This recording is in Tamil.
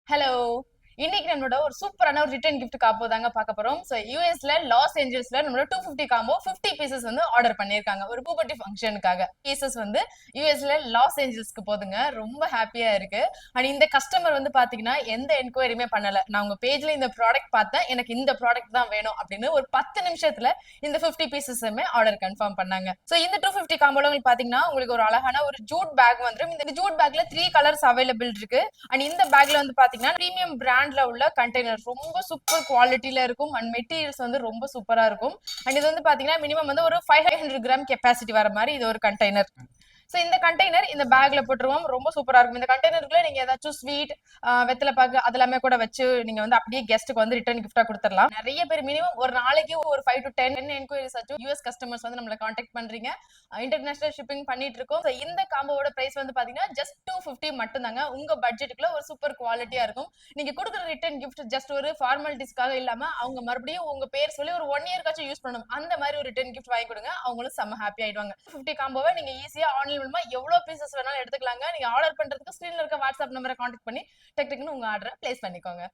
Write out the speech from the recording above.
ஹலோ. இன்னைக்கு நம்மளோட ஒரு சூப்பரான ஒரு ரிட்டர்ன் கிஃப்ட் காம்போ தாங்க பார்க்க போறோம். ஸோ யூஎஸ்ல லாஸ் ஏஞ்சல்ஸ்ல நம்மளோட 250 காம்போ 50 பீசஸ் வந்து ஆர்டர் பண்ணிருக்காங்க ஒரு பூபர்ட்டி ஃபங்க்ஷனுக்காக. பீசஸ் வந்து யூஎஸ்ல லாஸ் ஏஞ்சல்ஸ்க்கு போதுங்க. ரொம்ப ஹாப்பியா இருக்கு. அண்ட் இந்த கஸ்டமர் வந்து பாத்தீங்கன்னா எந்த என்கொயரியுமே பண்ணல. நான் உங்க பேஜ்ல இந்த ப்ராடக்ட் பார்த்தேன், எனக்கு இந்த ப்ராடக்ட் தான் வேணும் அப்படின்னு ஒரு 10 நிமிஷத்துல இந்த 50 பீசஸுமே ஆர்டர் கன்ஃபார்ம் பண்ணாங்க. ஸோ இந்த 250 காம்போல உங்களுக்கு பாத்தீங்கன்னா உங்களுக்கு ஒரு அழகான ஒரு ஜூட் பேக் வந்துடும். இந்த ஜூட் பேக்ல 3 கலர்ஸ் அவைலபிள் இருக்கு. அண்ட் இந்த பேக்ல வந்து பாத்தீங்கன்னா பிரீமியம் பிராண்ட்ல உள்ள கண்டெய்னர் ரொம்ப சூப்பர் குவாலிட்டில இருக்கும். அண்ட் மெட்டீரியல்ஸ் வந்து ரொம்ப சூப்பரா இருக்கும். அண்ட் இது வந்து பாத்தீங்கன்னா மினிமம் வந்து ஒரு 500 கிராம் கெப்பாசிட்டி வர மாதிரி இது ஒரு கண்டெய்னர். சோ இந்த கண்டெய்னர் இந்த பேக்ல போட்டுருவோம். ரொம்ப சூப்பரா இருக்கும். இந்த கண்டெய்னருக்குள்ள நீங்க ஏதாச்சும் ஸ்வீட், வெத்தலை பாக்கு அதெல்லாமே கூட வச்சு நீங்க வந்து அப்படியே கெஸ்ட்டுக்கு வந்து ரிட்டர்ன் கிஃப்டா கொடுத்துடலாம். நிறைய பேர் மினிமம் ஒரு நாளைக்கு ஒரு 5 to 10 என்கொயரிஸ் ஆச்சும் யூஎஸ் கஸ்டமர்ஸ் வந்து நம்மள கான்டாக்ட் பண்றீங்க. இன்டர்நேஷனல் ஷிப்பிங் பண்ணிட்டு இருக்கோம். So இந்த காம்போவோட பிரைஸ் வந்து பாத்தீங்கன்னா ஜஸ்ட் 250 மட்டும் தாங்க. உங்க பட்ஜெட்டுக்குள்ள ஒரு சூப்பர் குவாலிட்டியா இருக்கும். நீங்க கொடுக்குற ரிட்டர்ன் கிஃப்ட் ஜஸ்ட் ஒரு ஃபார்மாலிட்டிஸ்க்காக இல்லாம அவங்க மறுபடியும் உங்க பேர் சொல்லி ஒரு 1 இயர்க்காச்சும் யூஸ் பண்ணணும். அந்த மாதிரி ஒரு ரிட்டர்ன் கிஃப்ட் வாங்கி கொடுங்க. அவங்களும் செம்ம ஹாப்பி ஆயிடுவாங்க. 50 காம்போவை நீங்க ஈஸியா ஆன்லைன் மூலமா எவ்வளவு பீசஸ் வேணாலும் எடுத்துக்கலாங்க. நீங்க ஆர்டர் பண்றதுக்கு ஸ்கிரீன்ல இருக்க வாட்ஸ்அப் நம்பரை கான்டாக்ட் பண்ணி டக்குன்னு உங்க ஆர்டரை பிளேஸ் பண்ணிக்கோங்க.